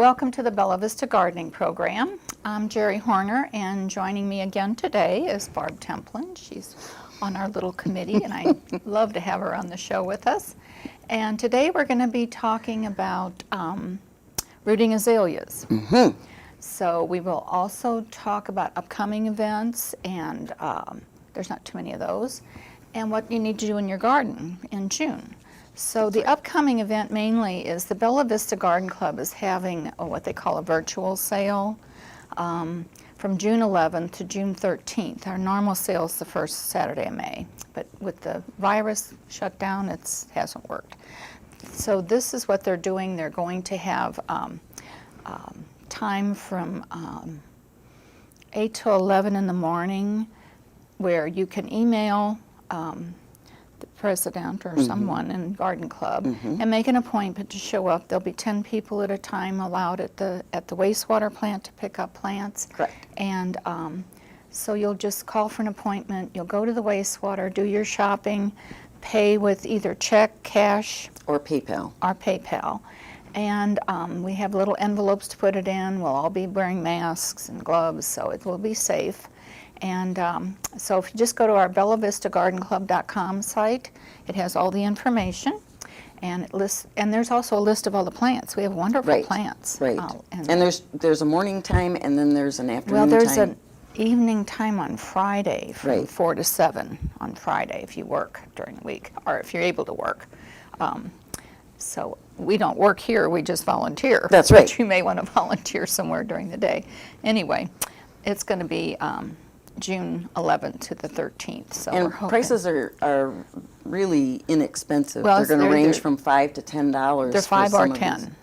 Welcome to the Bella Vista Gardening Program. I'm Jerry Horner, and joining me again today is Barb Templin. She's on our little committee, and I love to have her on the show with us. And today we're going to be talking about rooting azaleas. Mm-hmm. So we will also talk about upcoming events, and there's not too many of those, and what you need to do in your garden in June. So the upcoming event mainly is the Bella Vista Garden Club is having what they call a virtual sale from June 11th to June 13th. Our normal sale is the first Saturday of May, but with the virus shutdown, it hasn't worked. So this is what they're doing. They're going to have time from 8 to 11 in the morning where you can email the president or someone in Garden Club and make an appointment to show up. There'll be 10 people at a time allowed at the wastewater plant to pick up plants. Correct. And so you'll just call for an appointment. You'll go to the wastewater, do your shopping, pay with either check, cash, or PayPal. And we have little envelopes to put it in. We'll all be wearing masks and gloves, so it will be safe. And so if you just go to our bellavistagardenclub.com site, it has all the information. And it lists, and there's also a list of all the plants. We have wonderful plants. Right. And there's a morning time, and then there's an afternoon time. Well, there's an evening time on Friday from 4 to 7 on Friday if you work during the week, or if you're able to work. So we don't work here, we just volunteer. That's right. But you may want to volunteer somewhere during the day. Anyway, it's going to be June 11th to the 13th. So and prices are really inexpensive. Well, they're going to range from $5 to $10. They're 5 or 10.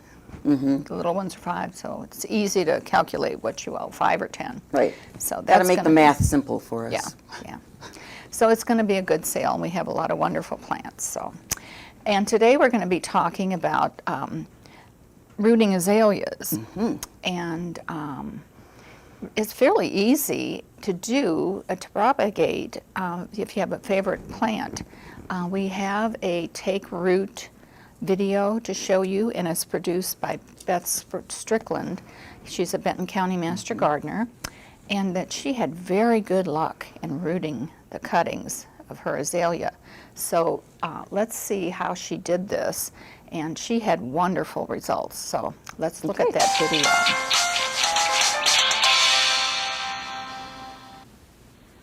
The little ones are 5, so it's easy to calculate what you owe, 5 or 10. Right. So got to make the math simple for us. Yeah. So it's going to be a good sale, and we have a lot of wonderful plants. So, and today we're going to be talking about rooting azaleas, and it's fairly easy to do, to propagate if you have a favorite plant. We have a take root video to show you, and it's produced by Beth Strickland. She's a Benton County Master Gardener, and that she had very good luck in rooting the cuttings of her azalea. So let's see how she did this, and she had wonderful results. So let's look at that video.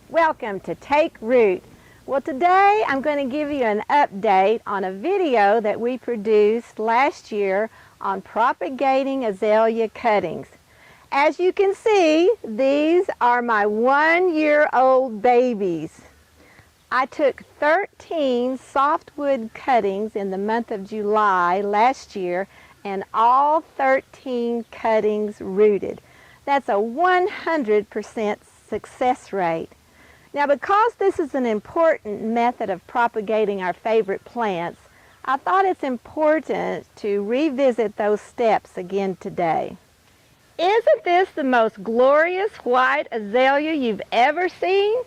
Welcome to Take Root. Well, today I'm going to give you an update on a video that we produced last year on propagating azalea cuttings. As you can see, these are my 1-year-old babies. I took 13 softwood cuttings in the month of July last year, and all 13 cuttings rooted. That's a 100% success rate. Now, because this is an important method of propagating our favorite plants, I thought it's important to revisit those steps again today. Isn't this the most glorious white azalea you've ever seen?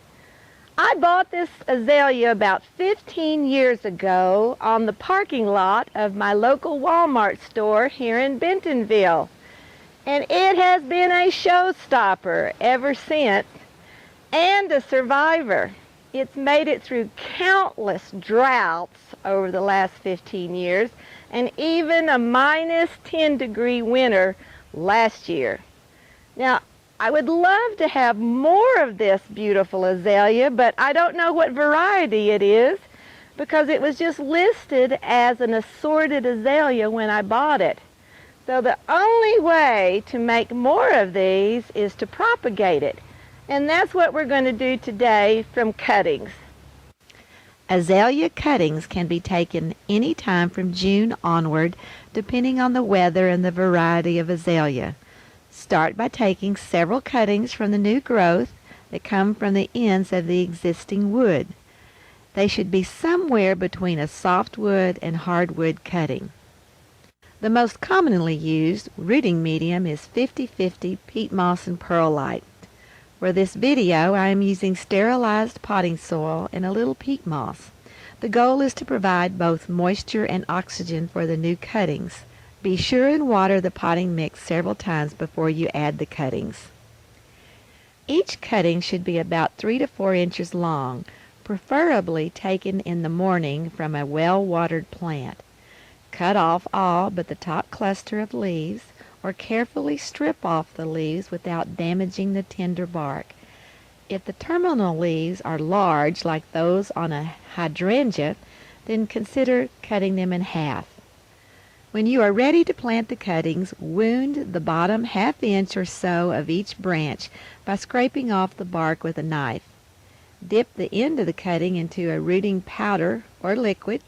I bought this azalea about 15 years ago on the parking lot of my local Walmart store here in Bentonville. And it has been a showstopper ever since, and a survivor. It's made it through countless droughts over the last 15 years, and even a minus 10-degree winter last year. Now, I would love to have more of this beautiful azalea, but I don't know what variety it is because it was just listed as an assorted azalea when I bought it. So the only way to make more of these is to propagate it. And that's what we're going to do today from cuttings. Azalea cuttings can be taken any time from June onward, depending on the weather and the variety of azalea. Start by taking several cuttings from the new growth that come from the ends of the existing wood. They should be somewhere between a softwood and hardwood cutting. The most commonly used rooting medium is 50-50 peat moss and perlite. For this video, I am using sterilized potting soil and a little peat moss. The goal is to provide both moisture and oxygen for the new cuttings. Be sure and water the potting mix several times before you add the cuttings. Each cutting should be about 3 to 4 inches long, preferably taken in the morning from a well-watered plant. Cut off all but the top cluster of leaves, or carefully strip off the leaves without damaging the tender bark. If the terminal leaves are large like those on a hydrangea, then consider cutting them in half. When you are ready to plant the cuttings, wound the bottom half-inch or so of each branch by scraping off the bark with a knife. Dip the end of the cutting into a rooting powder or liquid.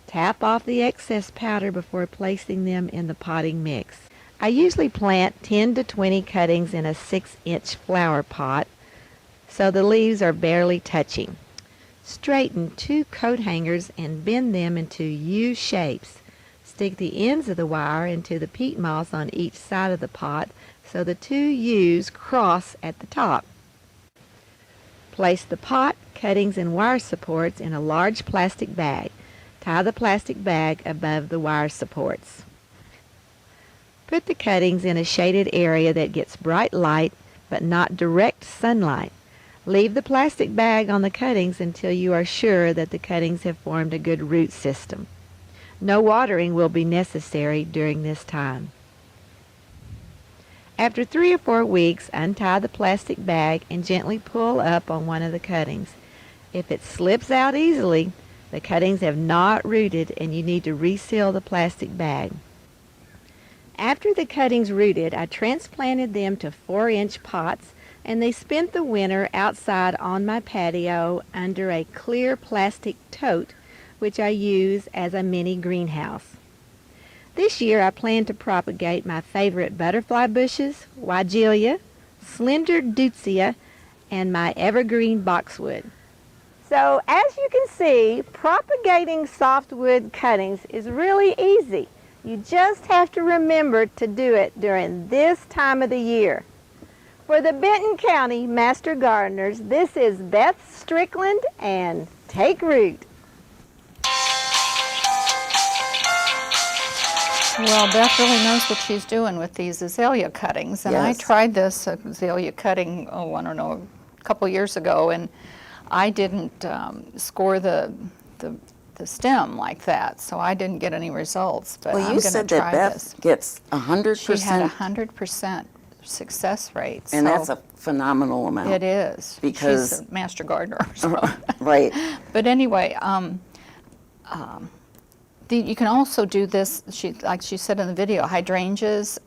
Tap off the excess powder before placing them in the potting mix. I usually plant 10 to 20 cuttings in a 6-inch flower pot, so the leaves are barely touching. Straighten 2 coat hangers and bend them into U shapes. Stick the ends of the wire into the peat moss on each side of the pot so the 2 U's cross at the top. Place the pot, cuttings, and wire supports in a large plastic bag. Tie the plastic bag above the wire supports. Put the cuttings in a shaded area that gets bright light but not direct sunlight. Leave the plastic bag on the cuttings until you are sure that the cuttings have formed a good root system. No watering will be necessary during this time. After 3 or 4 weeks, untie the plastic bag and gently pull up on one of the cuttings. If it slips out easily, the cuttings have not rooted and you need to reseal the plastic bag. After the cuttings rooted, I transplanted them to 4-inch pots, and they spent the winter outside on my patio under a clear plastic tote, which I use as a mini greenhouse. This year I plan to propagate my favorite butterfly bushes, Weigelia, slender Deutzia, and my evergreen boxwood. So as you can see, propagating softwood cuttings is really easy. You just have to remember to do it during this time of the year. For the Benton County Master Gardeners, this is Beth Strickland and Take Root. Well, Beth really knows what she's doing with these azalea cuttings, and I Yes. tried this azalea cutting, I don't know, a couple years ago, and I didn't score the stem like that, so I didn't get any results. But Well, I'm you going to said try that this. Beth gets 100%. She had 100% success rate. And so that's a phenomenal amount. it is, because- she's a master gardener. So. Right. But anyway, you can also do this, like she said in the video, hydrangeas,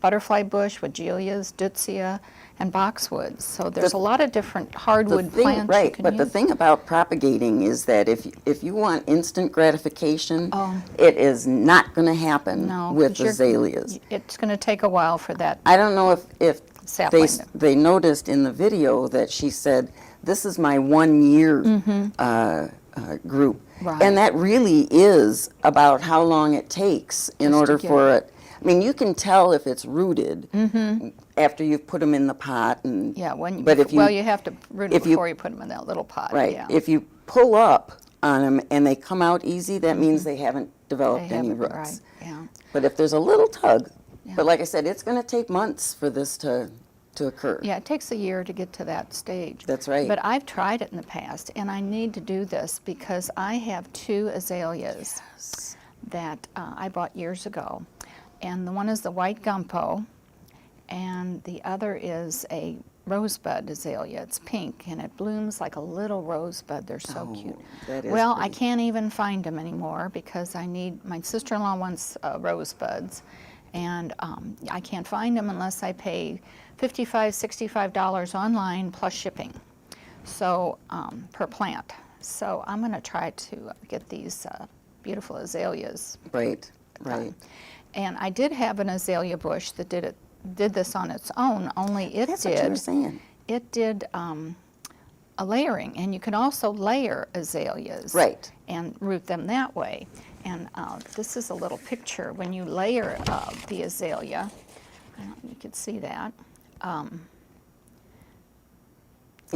butterfly bush, Weigelias, Deutzia, and boxwoods. So there's a lot of different hardwood plants you can but use. the thing about propagating is that if you want instant gratification, Oh. it is not going to happen No, with 'cause you're- azaleas. It's going to take a while for that. I don't know if Sapling. they noticed in the video that she said, this is my 1 year group. Right. And that really is about how long it takes in Just to order get for it. I mean, you can tell if it's rooted after you've put them in the pot. And, Yeah, but if you, well, you have to root it if you- before you put them in that little pot. right, Yeah. if you pull up on them and they come out easy, that means they haven't They developed any haven't- roots. right, yeah. But if there's a little tug, Yeah. but like I said, it's going to take months for this to occur. Yeah, it takes a year to get to that stage. That's right. But I've tried it in the past, and I need to do this because I have 2 azaleas that I bought years ago. And the one is the white gumpo, and the other is a rosebud azalea. It's pink, and it blooms like a little rosebud. They're so cute. that is Well, I pretty. can't even find them anymore because my sister-in-law wants rosebuds, and I can't find them unless I pay $55, $65 online plus shipping, so per plant. So I'm going to try to get these beautiful azaleas. Right, right. And I did have an azalea bush that did this on its own, only it That's what you were saying. it did a layering, and you can also layer azaleas Right. and root them that way. And this is a little picture when you layer the azalea. You can see that. And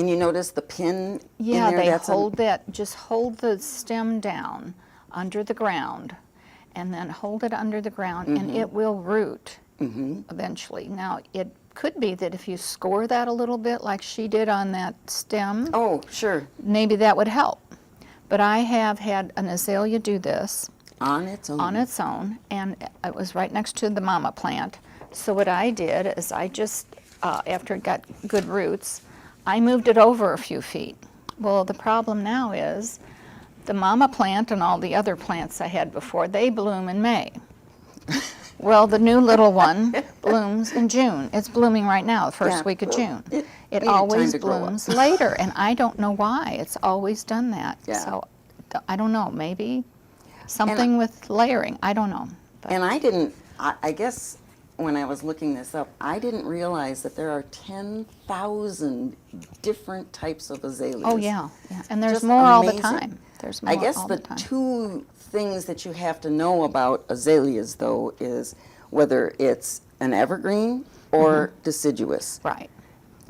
you notice the pin Yeah, in there? they That's just hold the stem down under the ground, and then hold it under the ground, and it will root eventually. Now, it could be that if you score that a little bit, like she did on that stem, Oh, sure. maybe that would help. But I have had an azalea do this On its own. on its own, and it was right next to the mama plant. So what I did is I just, after it got good roots, I moved it over a few feet. Well, the problem now is the mama plant and all the other plants I had before, they bloom in May. Well, the new little one blooms in June. It's blooming right now, the first Yeah, week of well, June. it It needed time always to grow up. blooms later, and I don't know why. It's always done that. Yeah. So I don't know, maybe something with layering. I don't know. But And I didn't, I guess when I was looking this up, I didn't realize that there are 10,000 different types of azaleas. oh, yeah. And there's Just more all the amazing. time. There's more I guess all the the time. two things that you have to know about azaleas, though, is whether it's an evergreen or deciduous. Right.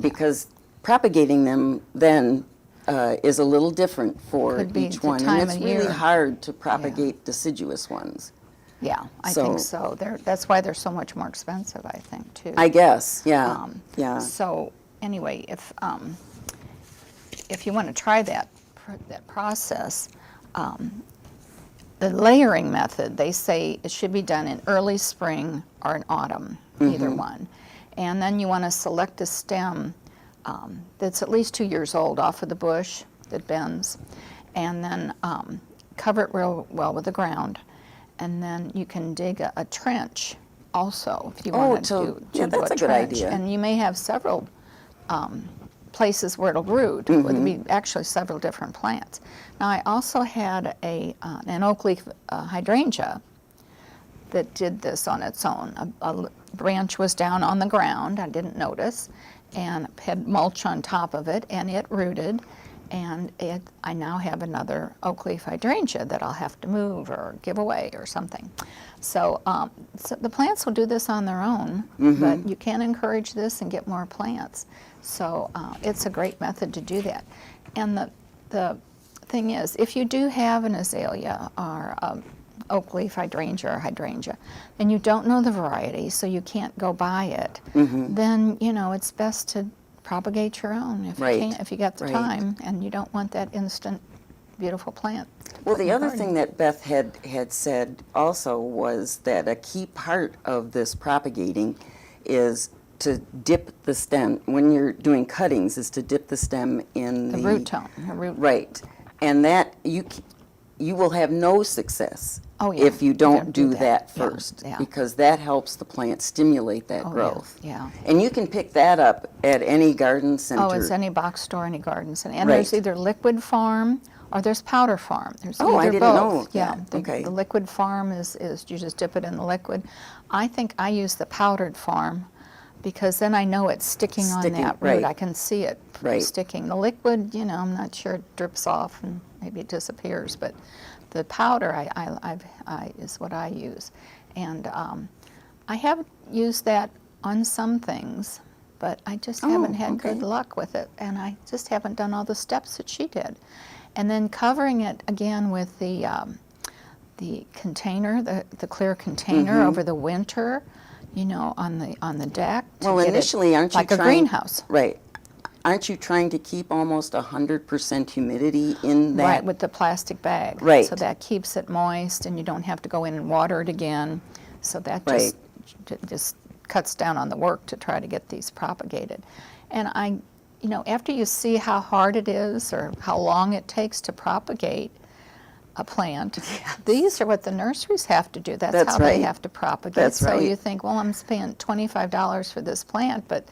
Because propagating them then is a little different for Could be each the one. time And it's of really year. hard to propagate deciduous ones. Yeah, I think so. That's why they're so much more expensive, I think, too. I guess, yeah. Yeah. So anyway, if you want to try that process, the layering method, they say it should be done in early spring or in autumn, either one. And then you want to select a stem that's at least 2 years old off of the bush that bends, and then cover it real well with the ground. And then you can dig a trench also if you want to do that's a a good trench. idea. And you may have several places where it'll root. It would be actually several different plants. Now I also had an oak leaf hydrangea that did this on its own. A branch was down on the ground, I didn't notice, and had mulch on top of it, and it rooted. And I now have another oak leaf hydrangea that I'll have to move or give away or something. So, so the plants will do this on their own, but you can encourage this and get more plants. So it's a great method to do that. And the thing is, if you do have an azalea or oak leaf hydrangea and you don't know the variety, so you can't go buy it, then it's best to propagate your own if Right. you can, if you got the Right. time and you don't want that instant beautiful plant. Well, put in the your other garden. thing that Beth had said also was that a key part of this propagating is to dip the stem, when you're doing cuttings, is to dip the stem in The root tone, the root. Right. And that you will have no success Oh, yeah. if you don't do that Yeah, first, yeah. because that helps the plant stimulate that Oh, yeah, growth. yeah. And you can pick that up at any garden center. Oh, it's any box store, any garden center. And Right. there's either liquid farm or there's powder farm. There's Oh, I either didn't both. know Yeah, that. the, Okay. the liquid farm is you just dip it in the liquid. I think I use the powdered farm because then I know it's sticking on Sticking, that root. right. I can see it Right. sticking. The liquid, I'm not sure, it drips off and maybe it disappears, but the powder is what I use. And I have used that on some things, but I just haven't had okay. good luck with it, and I just haven't done all the steps that she did. And then covering it again with the container, the clear container over the winter, on the deck. to Well, get it initially, aren't you like a trying... greenhouse? Right. Aren't you trying to keep almost 100% humidity in that? Right, with the plastic bag. Right. So that keeps it moist, and you don't have to go in and water it again. So that Right. just cuts down on the work to try to get these propagated. And after you see how hard it is or how long it takes to propagate a plant, these are what the nurseries have to do. That's how right. they have to propagate. That's so right. you think, well, I'm paying $25 for this plant, but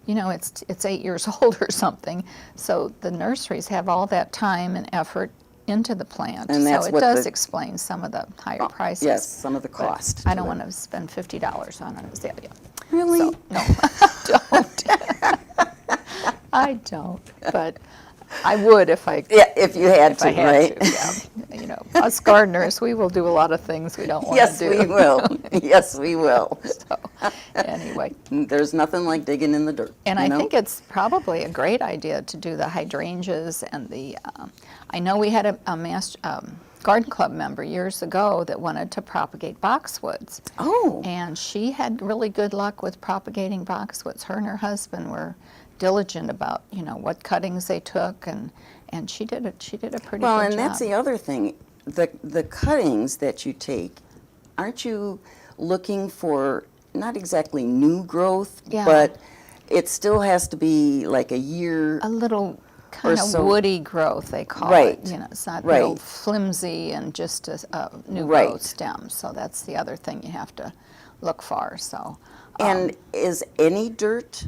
it's 8 years old or something. So the nurseries have all that time and effort into the plant. And that's so it what does the- explain some of the higher prices. Yes, some of the But cost. I to don't it. want to spend $50 on an azalea. Really? So, no, I don't. I don't, but I would if I Yeah, if you had if to, I had right? to. Yeah. Us gardeners, we will do a lot of things we don't want Yes, to do. we will. Yes, we will. So, anyway. There's nothing like digging in the dirt. And you I know? think it's probably a great idea to do the hydrangeas and the. I know we had a garden club member years ago that wanted to propagate boxwoods. Oh. And she had really good luck with propagating boxwoods. Her and her husband were diligent about, you know, what cuttings they took, and she did a pretty good job. Well, and that's the other thing. The cuttings that you take, aren't you looking for not exactly new growth, Yeah. but it still has to be like a year. A little kind of so. woody growth, they call Right. it. You know, it's not Right. real flimsy and just a new Right. growth stem. So that's the other thing you have to look for. So. And is any dirt?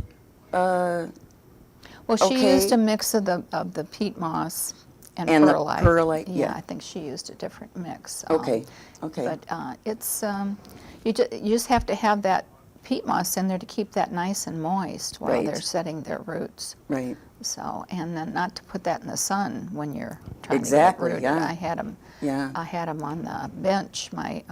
Well, she okay. used a mix of the peat moss and And the perlite. perlite, yeah. I think she used a different mix. Okay, okay. But it's you just have to have that peat moss in there to keep that nice and moist while Right. they're setting their roots. Right. So, and then not to put that in the sun when you're trying Exactly, to get rooted. yeah. I had them. Yeah. I had them on the bench, my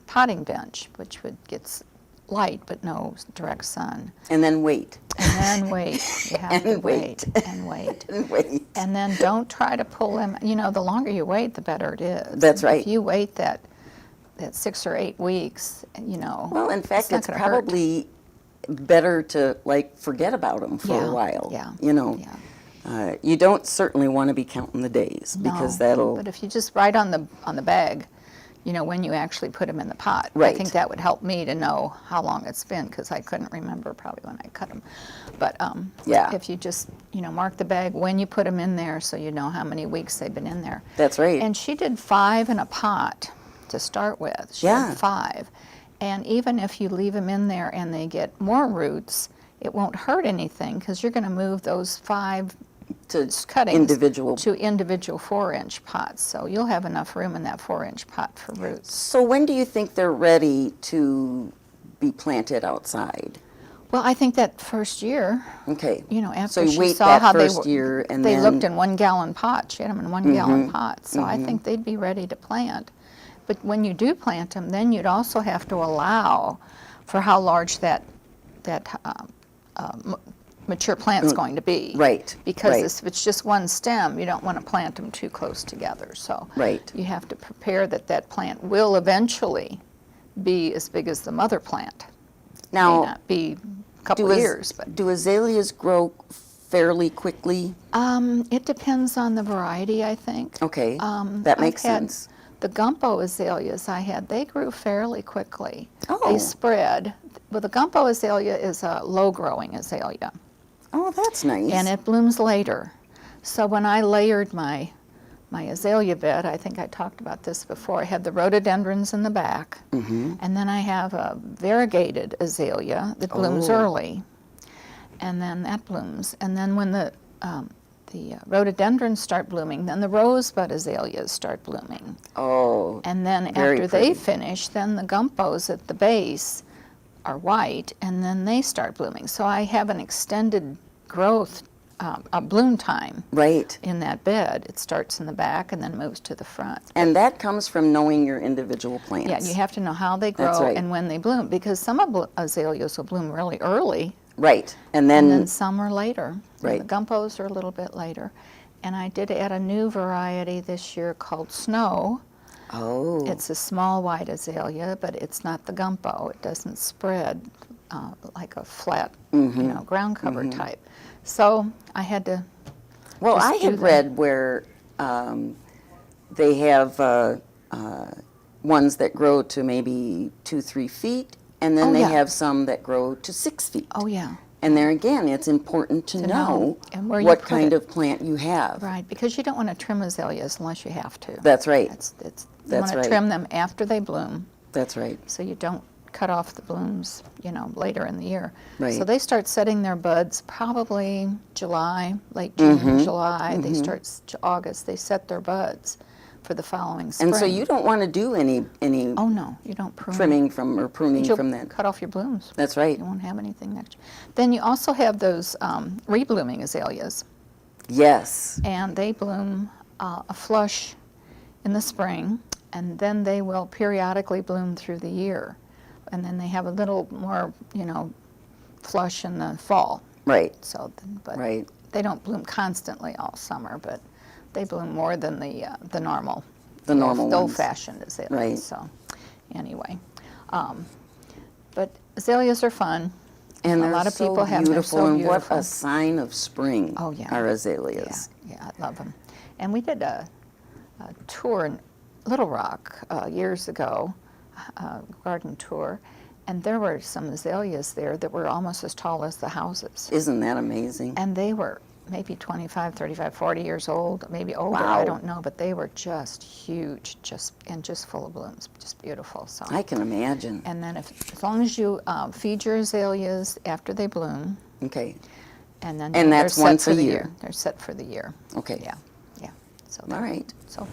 potting bench, which would get light but no direct sun. And then wait. And then wait. You have And to wait. and wait. And wait. And then don't try to pull them. You know, the longer you wait, the better it is. That's right. If you wait that 6 or 8 weeks, you know. Well, in fact, not it's gonna hurt. probably better to like forget about them for Yeah, a while. yeah, You know. yeah. You don't certainly want to be counting the days because No, that'll. But if you just write on the bag, you know, when you actually put them in the pot. I Right. think that would help me to know how long it's been, because I couldn't remember probably when I cut them. But Yeah. if you just, you know, mark the bag when you put them in there so you know how many weeks they've been in there. That's right. And she did 5 in a pot to start with. She Yeah. had 5. And even if you leave them in there and they get more roots, it won't hurt anything, because you're going to move those 5 to cuttings individual. to individual 4-inch pots. So you'll have enough room in that 4-inch pot for roots. So when do you think they're ready to be planted outside? Well, I think that first year, Okay. you know, So after you she wait saw that how first they were, year and they then. looked in 1-gallon pots. She had them in 1-gallon pots. So I think they'd be ready to plant. But when you do plant them, then you'd also have to allow for how large that mature plant's going to be. Right, Because right. if it's just one stem, you don't want to plant them too close together. So Right. you have to prepare that plant will eventually be as big as the mother plant. Now, May not be a couple years, but do azaleas grow fairly quickly? it depends on the variety, I think. Okay, that makes I've had sense. The gumbo azaleas I had, they grew fairly quickly. Oh. They spread. Well, the gumbo azalea is a low-growing azalea, Oh, that's nice. and it blooms later. So when I layered my azalea bed, I think I talked about this before, I had the rhododendrons in the back, Mm-hmm. and then I have a variegated azalea that blooms Oh. early, and then that blooms. And then when the rhododendrons start blooming, then the rosebud azaleas start blooming. Oh, And then Very after they pretty. finish, then the gumpos at the base are white, and then they start blooming. So I have an extended growth, a bloom time right. in that bed. It starts in the back and then moves to the front. And that comes from knowing your individual plants. Yeah, you have to know how they grow That's right. and when they bloom, because some azaleas will bloom really early, Right. And and then, then some are later. And Right. the gumpos are a little bit later. And I did add a new variety this year called Snow. oh, It's a small white azalea, but it's not the gumbo. It doesn't spread like a flat, Mm-hmm. you know, ground cover type. So I had to. well, just I do had that. read where they have ones that grow to maybe 2-3 feet, and then Oh, they yeah. have some that grow to 6 feet. Oh yeah, And there again, it's important to To know know and where you what put kind it. of plant you have. right. Because you don't want to trim azaleas unless you have to. That's right. You That's want to right. trim them after they bloom, That's right. so you don't cut off the blooms, you know, later in the year. So Right. they start setting their buds probably July, late June, Mm-hmm. July. They start August. They set their buds for the following spring. And so you don't want to do any Oh no, you don't prune. trimming from or pruning You'll from that. cut off your blooms. That's right. You won't have anything next year. Then you also have those reblooming azaleas, Yes. and they bloom a flush in the spring, and then they will periodically bloom through the year, and then they have a little more, you know, flush in the fall. Right. So, but Right. they don't bloom constantly all summer, but they bloom more than the normal The normal the ones. old-fashioned azaleas. Right. So, anyway, but azaleas are fun. And a they're lot of so people have them. They're beautiful, so and beautiful. what a sign of spring Oh, yeah. are azaleas. Yeah, I love them. And we did a tour in Little Rock years ago, a garden tour, and there were some azaleas there that were almost as tall as the houses. Isn't that amazing? And they were maybe 25, 35, 40 years old, maybe older, Wow. I don't know, but they were just huge, just full of blooms, just beautiful. So. I can imagine. And then as long as you feed your azaleas after they bloom, Okay. and then And they're that's set once for a the year. They're set for the year. Okay. Yeah, yeah. So All right. So,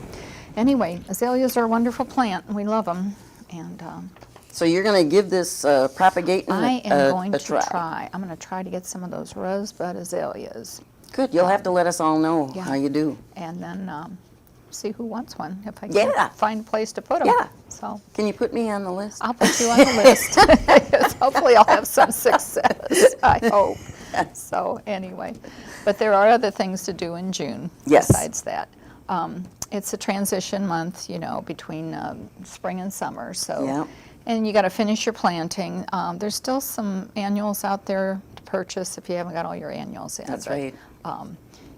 anyway, azaleas are a wonderful plant, and we love them. And So you're going to give this propagating I am going a to try. I'm going to try to get some of those rosebud azaleas, Good. You'll have to let us all know yeah. how you do. and then see who wants one if I can Yeah. find a place to put them. Yeah. So Can you put me on the list? I'll put you on the list. Hopefully, I'll have some success. I hope. So anyway, but there are other things to do in June. Yes. Besides that, it's a transition month, between spring and summer. So, Yeah. and you got to finish your planting. There's still some annuals out there to purchase if you haven't got all your annuals in. That's but, right.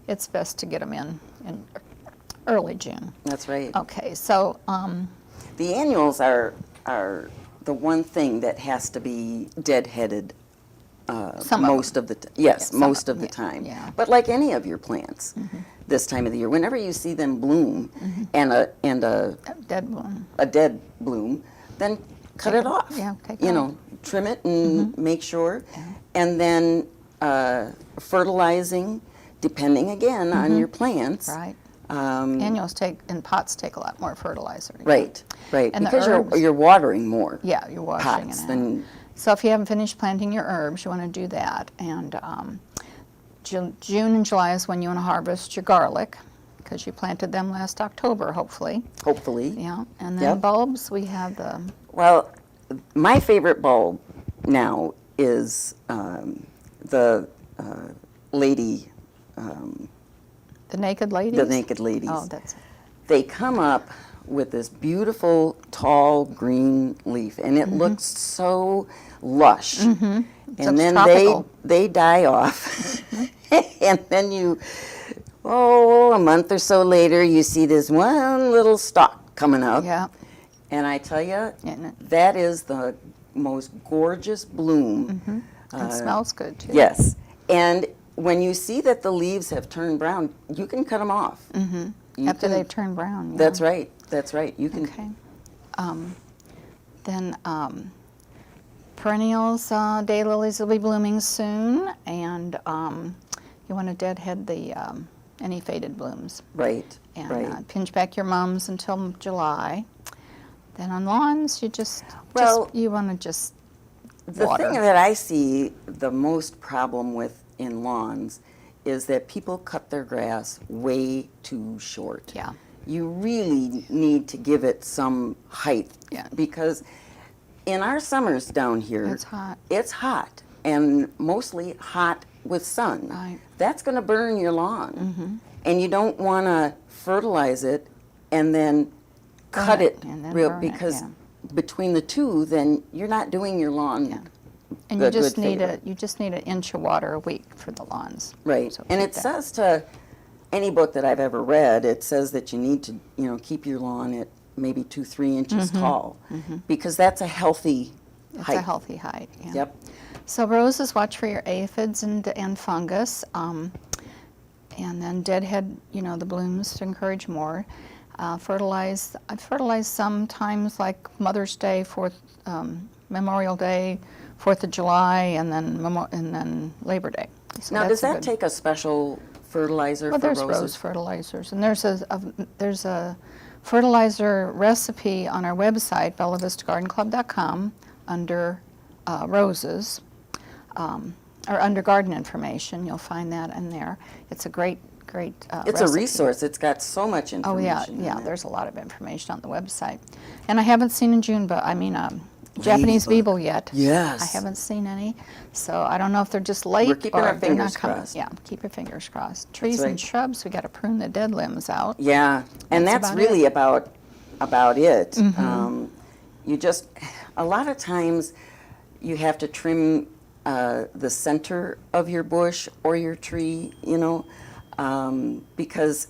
It's best to get them in early June. That's right. Okay, so The annuals are the one thing that has to be deadheaded Some of most of the yes, some most of- of the yeah, time. yeah. But like any of your plants, this time of the year, whenever you see them bloom and a dead bloom. a dead bloom, then cut it off. yeah, take it you off. know, trim it and make sure, and then fertilizing, depending again on your plants. Right. Um, Annuals in pots take a lot more fertilizer. right, right. And the because herbs- you're watering more. Yeah, you're washing Pots it out. than So if you haven't finished planting your herbs, you want to do that. And June and July is when you want to harvest your garlic, because you planted them last October, hopefully. hopefully. Yeah. And then Yep. bulbs, we have the Well, my favorite bulb now is the lady, the naked ladies. the naked ladies. Oh, that's They come up with this beautiful, tall green leaf, and it looks so lush. And So then tropical. they die off, and then a month or so later, you see this one little stalk coming up. yeah. And I tell you, Isn't it? that is the most gorgeous bloom. It smells good too. Yes. And when you see that the leaves have turned brown, you can cut them off. You After can- they turn brown. Yeah. That's right. That's right. You can. Okay. Then perennials, daylilies will be blooming soon, and you want to deadhead the any faded blooms. Right. And right. pinch back your mums until July. Then on lawns, you you want to just The water. thing that I see the most problem with in lawns is that people cut their grass way too short. Yeah. You really need to give it some height. Yeah. Because in our summers down here, It's hot. It's hot, and mostly hot with sun. Right. That's going to burn your lawn. And you don't want to fertilize it and then Burn cut it, it, and then real burn it, because yeah. between the two, then you're not doing your lawn. Yeah. And good- you just good need favor. you just need an inch of water a week for the lawns. Right. So And keep it that. says to any book that I've ever read, it says that you need to, keep your lawn at maybe 2-3 inches tall, because that's a healthy It's height. a healthy height. Yeah. Yep. So roses, watch for your aphids and fungus, and then deadhead, the blooms to encourage more. Fertilize. I fertilize sometimes like Mother's Day, Memorial Day, 4th of July, and then Labor Day. So Now, does that's a that good- take a special fertilizer Well, for there's roses? rose fertilizers, and there's a fertilizer recipe on our website, bellavistagardenclub.com, under roses, or under garden information. You'll find that in there. It's a great It's a recipe. resource. It's got so much Oh information. yeah, in it. there's a lot of information on the website. And I haven't seen a Japanese Ladybug. beetle yet. Yes. I haven't seen any, so I don't know if they're just late. We're keeping or our they're not fingers coming. crossed. Yeah, keep your fingers crossed. Trees and right. shrubs, we got to prune the dead limbs out. Yeah, and That's that's about really about about it. You just, a lot of times you have to trim the center of your bush or your tree, you know, because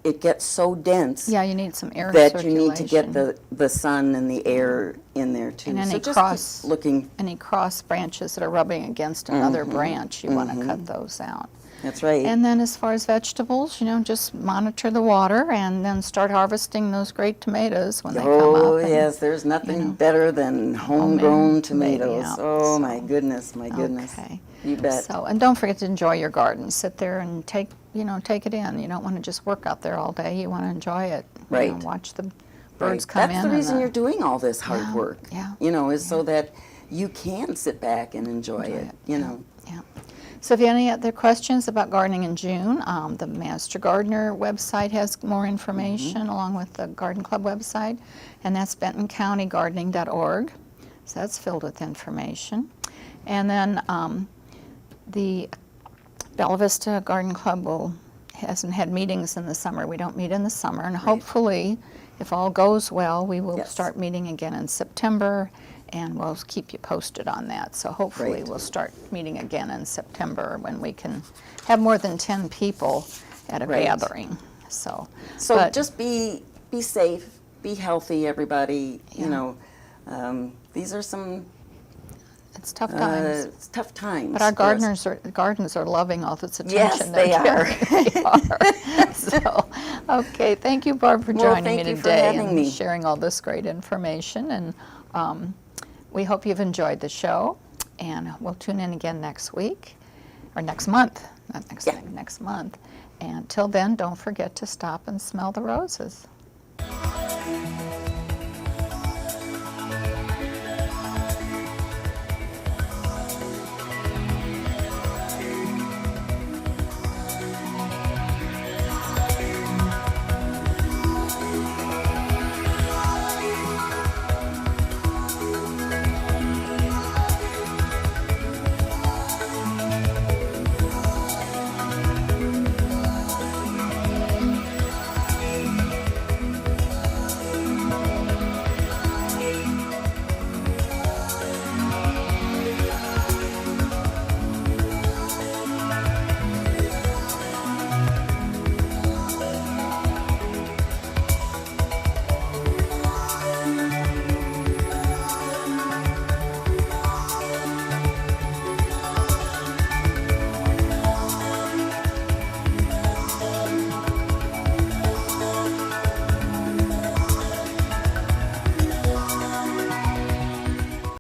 it gets so dense. Yeah, you need some air that circulation. you need to get the sun and the air in there too. And any so just cross keep looking. any cross branches that are rubbing against another branch, you want to cut those out. That's right. And then as far as vegetables, you know, just monitor the water and then start harvesting those great tomatoes when they come up. Oh and- yes, there's nothing better than homegrown tomatoes. yeah, Oh my so- goodness, my goodness. Okay. You bet. So, and don't forget to enjoy your garden. Sit there and take it in. You don't want to just work out there all day. You want to enjoy it. You know, Right. watch the Right. birds come in. That's the and reason you're doing all this hard Yeah, work. yeah, You know, is so that you can sit back and enjoy it. You know. Yeah. So if you have any other questions about gardening in June, the Master Gardener website has more information along with the Garden Club website, and that's bentoncountygardening.org. So that's filled with information. And then the Bella Vista Garden Club hasn't had meetings in the summer. We don't meet in the summer, and hopefully, if all goes well, we will Yes. start meeting again in September, and we'll keep you posted on that. So hopefully Right. we'll start meeting again in September when we can have more than 10 people at a Right. gathering. So, So but- just be safe, be healthy, everybody. You know, these are some it's tough times. it's tough times. But our for us. gardens are loving all this attention. Yes, they're they are. getting. They are. So, okay, thank you, Barb, for Well, joining thank me you for today having and me. sharing all this great information. And we hope you've enjoyed the show. And we'll tune in again next week, or next month, not next Yeah. week, next month. And till then, don't forget to stop and smell the roses.